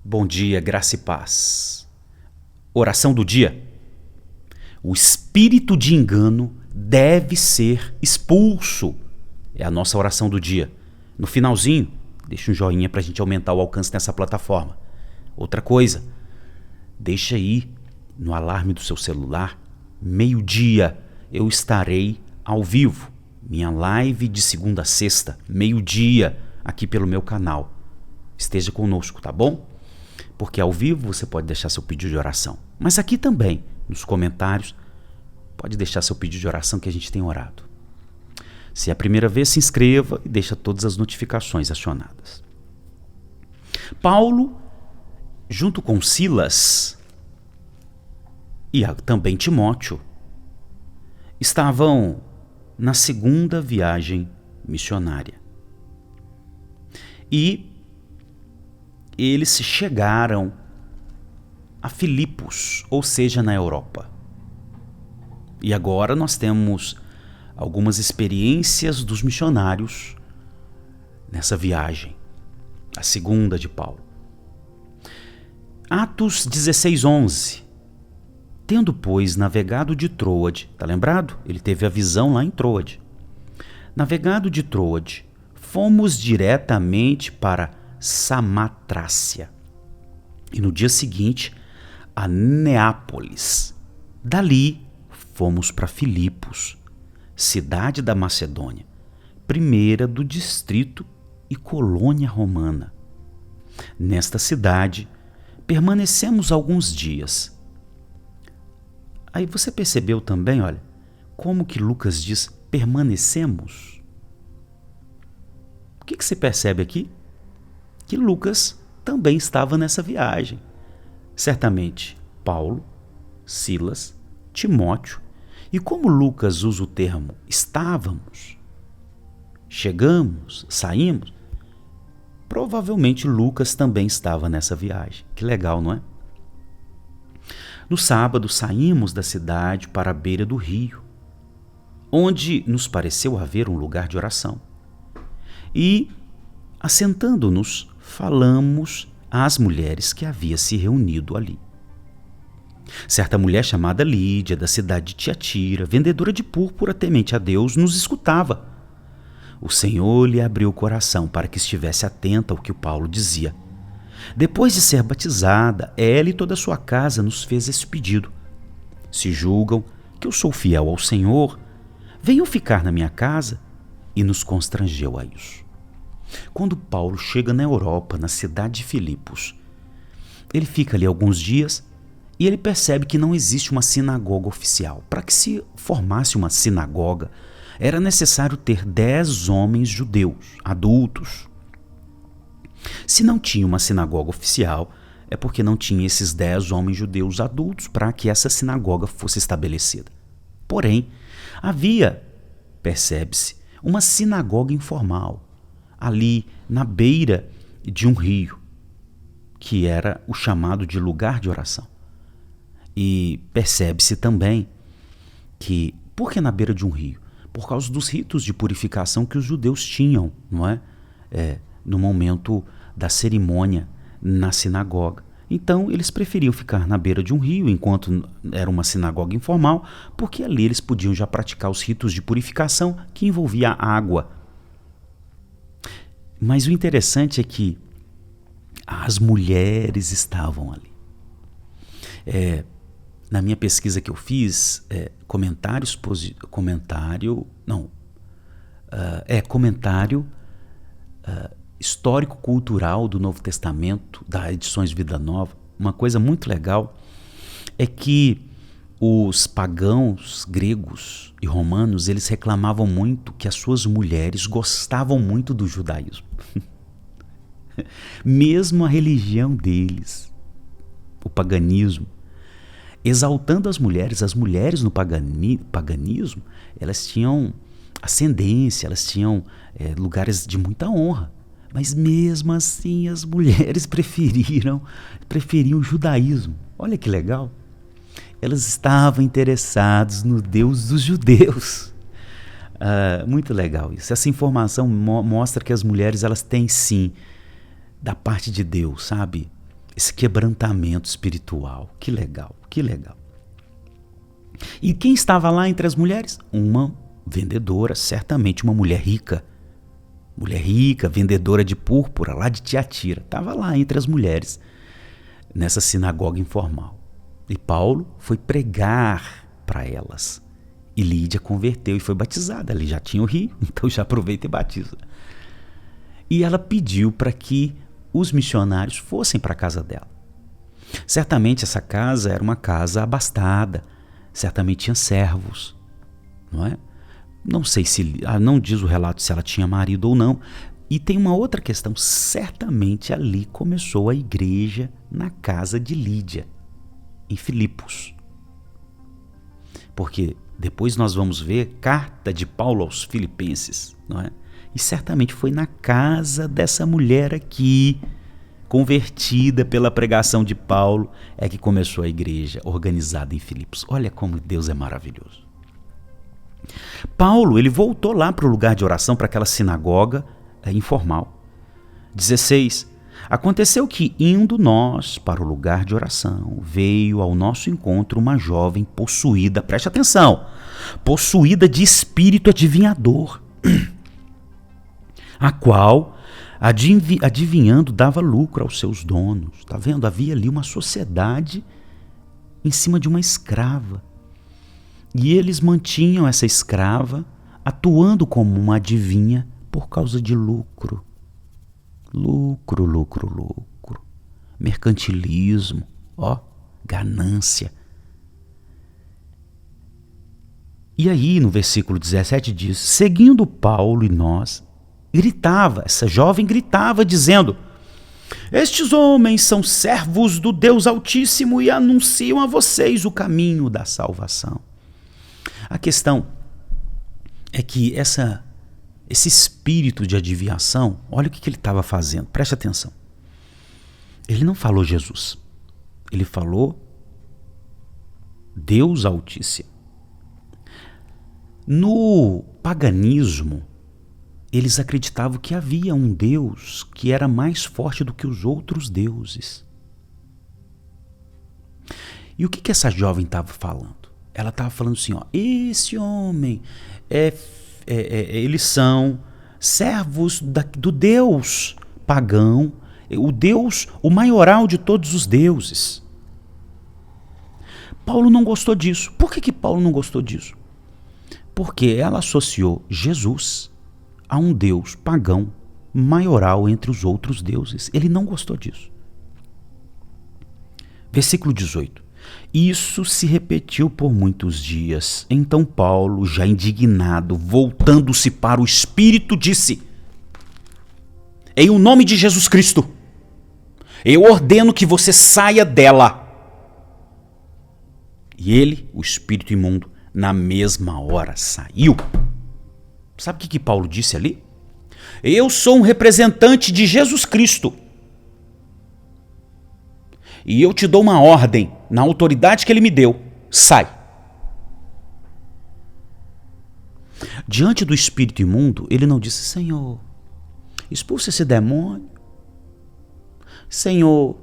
Bom dia, graça e paz. Oração do dia. O espírito de engano deve ser expulso. É a nossa oração do dia. No finalzinho, deixa um joinha para a gente aumentar o alcance nessa plataforma. Outra coisa, deixa aí no alarme do seu celular, meio-dia, eu estarei ao vivo. Minha live de segunda a sexta, meio-dia, aqui pelo meu canal. Esteja conosco, tá bom? Porque ao vivo você pode deixar seu pedido de oração. Mas aqui também, nos comentários, pode deixar seu pedido de oração que a gente tem orado. Se é a primeira vez, se inscreva e deixa todas as notificações acionadas. Paulo, junto com Silas e também Timóteo, estavam na segunda viagem missionária. E eles chegaram a Filipos, ou seja, na Europa. E agora nós temos algumas experiências dos missionários nessa viagem, a segunda de Paulo. Atos 16:11. Tendo, pois, navegado de Troade, tá lembrado? Ele teve a visão lá em Troade. Navegado de Troade, fomos diretamente para Samatrácia. E no dia seguinte, a Neápolis. Dali, fomos para Filipos, cidade da Macedônia, primeira do distrito e colônia romana. Nesta cidade, permanecemos alguns dias. Aí você percebeu também, olha, como que Lucas diz permanecemos? O que você percebe aqui? Que Lucas também estava nessa viagem. Certamente Paulo, Silas, Timóteo. E como Lucas usa o termo estávamos, chegamos, saímos, provavelmente Lucas também estava nessa viagem. Que legal, não é? No sábado saímos da cidade para a beira do rio, onde nos pareceu haver um lugar de oração. E, assentando-nos, falamos às mulheres que havia se reunido ali. Certa mulher chamada Lídia, da cidade de Tiatira, vendedora de púrpura temente a Deus, nos escutava. O Senhor lhe abriu o coração para que estivesse atenta ao que o Paulo dizia. Depois de ser batizada, ela e toda a sua casa nos fez esse pedido. Se julgam que eu sou fiel ao Senhor, venham ficar na minha casa, e nos constrangeu a isso. Quando Paulo chega na Europa, na cidade de Filipos, ele fica ali alguns dias e ele percebe que não existe uma sinagoga oficial. Para que se formasse uma sinagoga, era necessário ter 10 homens judeus, adultos. Se não tinha uma sinagoga oficial, é porque não tinha esses 10 homens judeus adultos para que essa sinagoga fosse estabelecida. Porém, havia, percebe-se, uma sinagoga informal, ali na beira de um rio, que era o chamado de lugar de oração. E percebe-se também que, por que na beira de um rio? Por causa dos ritos de purificação que os judeus tinham, não é? No momento da cerimônia na sinagoga. Então, eles preferiam ficar na beira de um rio, enquanto era uma sinagoga informal, porque ali eles podiam já praticar os ritos de purificação que envolvia água. Mas o interessante é que as mulheres estavam ali. Na minha pesquisa que eu fiz, comentário histórico-cultural do Novo Testamento, da Edições Vida Nova. Uma coisa muito legal é que os pagãos gregos e romanos, eles reclamavam muito que as suas mulheres gostavam muito do judaísmo. Mesmo a religião deles, o paganismo, exaltando as mulheres no paganismo, elas tinham ascendência, elas tinham lugares de muita honra. Mas mesmo assim as mulheres preferiam o judaísmo. Olha que legal. Elas estavam interessadas no Deus dos judeus. Muito legal isso. Essa informação mostra que as mulheres, elas têm sim, da parte de Deus, sabe? Esse quebrantamento espiritual. Que legal, que legal. E quem estava lá entre as mulheres? Uma vendedora, certamente uma mulher rica. Mulher rica, vendedora de púrpura, lá de Tiatira. Estava lá entre as mulheres, nessa sinagoga informal. E Paulo foi pregar para elas. E Lídia converteu e foi batizada. Ali já tinha o rio, então já aproveita e batiza. E ela pediu para que os missionários fossem para a casa dela. Certamente essa casa era uma casa abastada. Certamente tinha servos, não é? Não sei se, não diz o relato se ela tinha marido ou não. E tem uma outra questão, certamente ali começou a igreja na casa de Lídia, em Filipos. Porque depois nós vamos ver carta de Paulo aos Filipenses, não é? E certamente foi na casa dessa mulher aqui, convertida pela pregação de Paulo, é que começou a igreja organizada em Filipos. Olha como Deus é maravilhoso. Paulo, ele voltou lá para o lugar de oração, para aquela sinagoga informal. 16. Aconteceu que, indo nós para o lugar de oração, veio ao nosso encontro uma jovem possuída, preste atenção, possuída de espírito adivinhador, a qual, adivinhando, dava lucro aos seus donos. Está vendo? Havia ali uma sociedade em cima de uma escrava. E eles mantinham essa escrava atuando como uma adivinha por causa de lucro. Lucro, lucro, lucro. Mercantilismo, ganância. E aí, no versículo 17 diz, seguindo Paulo e nós, essa jovem gritava dizendo, estes homens são servos do Deus Altíssimo e anunciam a vocês o caminho da salvação. A questão é que esse espírito de adivinhação, olha o que ele estava fazendo, preste atenção. Ele não falou Jesus, ele falou Deus Altíssimo. No paganismo, eles acreditavam que havia um Deus que era mais forte do que os outros deuses. E o que essa jovem estava falando? Ela estava falando assim, esse homem, eles são servos do Deus pagão, o Deus, o maioral de todos os deuses. Paulo não gostou disso. Por que Paulo não gostou disso? Porque ela associou Jesus a um Deus pagão, maioral entre os outros deuses. Ele não gostou disso. Versículo 18. Isso se repetiu por muitos dias. Então Paulo, já indignado, voltando-se para o Espírito, disse, em o nome de Jesus Cristo, eu ordeno que você saia dela. E ele, o espírito imundo, na mesma hora saiu. Sabe o que Paulo disse ali? Eu sou um representante de Jesus Cristo. E eu te dou uma ordem, na autoridade que ele me deu. Sai. Diante do espírito imundo, ele não disse, Senhor, expulsa esse demônio. Senhor,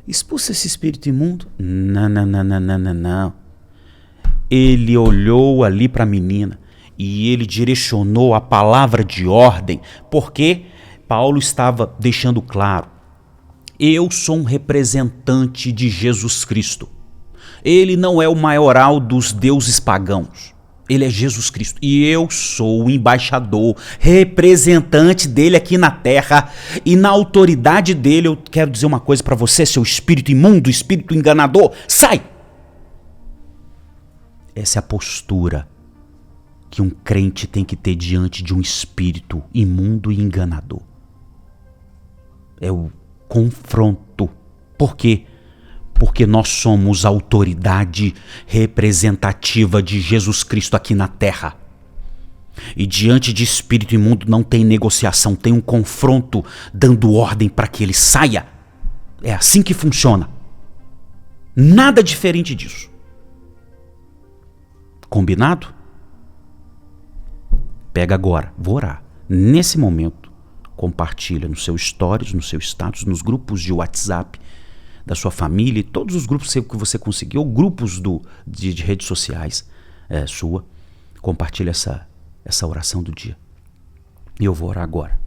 expulsa esse espírito imundo. Não. Ele olhou ali para a menina e ele direcionou a palavra de ordem, porque Paulo estava deixando claro, eu sou um representante de Jesus Cristo. Ele não é o maioral dos deuses pagãos. Ele é Jesus Cristo. E eu sou o embaixador, representante dele aqui na terra. E na autoridade dele eu quero dizer uma coisa para você, seu espírito imundo, espírito enganador. Sai! Essa é a postura que um crente tem que ter diante de um espírito imundo e enganador. É o confronto. Por quê? Porque nós somos a autoridade representativa de Jesus Cristo aqui na terra. E diante de espírito imundo não tem negociação, tem um confronto dando ordem para que ele saia. É assim que funciona. Nada diferente disso. Combinado? Pega agora, vou orar. Nesse momento, compartilha no seu stories, no seu status, nos grupos de WhatsApp, da sua família, e todos os grupos que você conseguiu, ou grupos de redes sociais sua. Compartilhe essa oração do dia. E eu vou orar agora.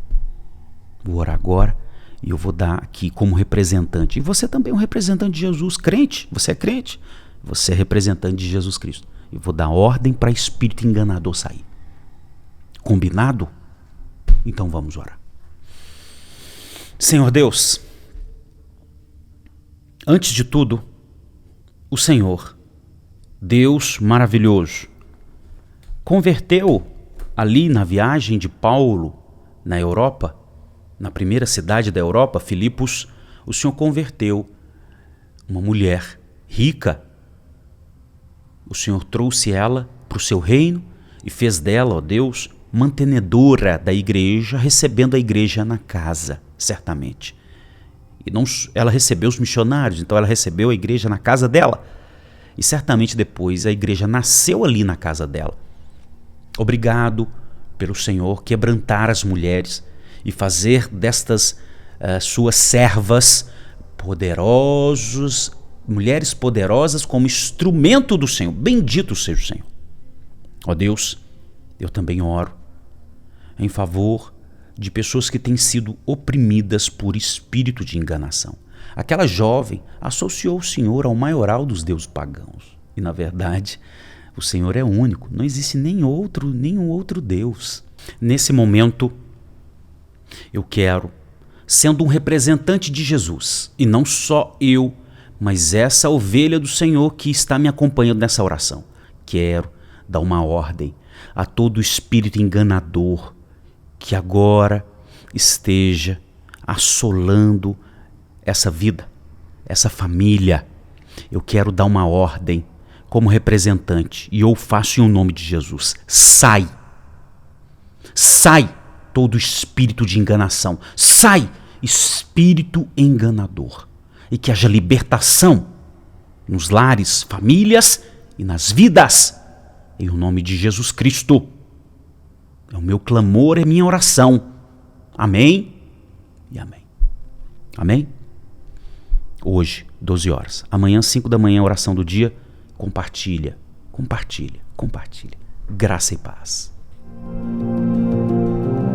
Vou orar agora e eu vou dar aqui como representante. E você também é um representante de Jesus, crente. Você é crente. Você é representante de Jesus Cristo. E vou dar ordem para espírito enganador sair. Combinado? Então vamos orar. Senhor Deus, antes de tudo, o Senhor, Deus maravilhoso, converteu ali na viagem de Paulo na Europa, na primeira cidade da Europa, Filipos, o Senhor converteu uma mulher rica. O Senhor trouxe ela para o seu reino e fez dela, ó Deus, mantenedora da igreja, recebendo a igreja na casa, certamente. E não, ela recebeu os missionários, então ela recebeu a igreja na casa dela. E certamente depois a igreja nasceu ali na casa dela. Obrigado pelo Senhor quebrantar as mulheres e fazer destas suas servas poderosos, mulheres poderosas como instrumento do Senhor. Bendito seja o Senhor. Ó Deus, eu também oro em favor de pessoas que têm sido oprimidas por espírito de enganação. Aquela jovem associou o Senhor ao maioral dos deuses pagãos. E na verdade, o Senhor é único. Não existe nenhum outro Deus. Nesse momento, eu quero, sendo um representante de Jesus, e não só eu, mas essa ovelha do Senhor que está me acompanhando nessa oração, quero dar uma ordem a todo espírito enganador que agora esteja assolando essa vida, essa família. Eu quero dar uma ordem como representante, e eu faço em nome de Jesus. Sai! Sai todo espírito de enganação. Sai, espírito enganador. E que haja libertação nos lares, famílias e nas vidas. Em nome de Jesus Cristo. É o meu clamor, é minha oração. Amém e amém. Amém? Hoje, 12 horas. Amanhã, 5 da manhã, oração do dia. Compartilha, compartilha, compartilha. Graça e paz.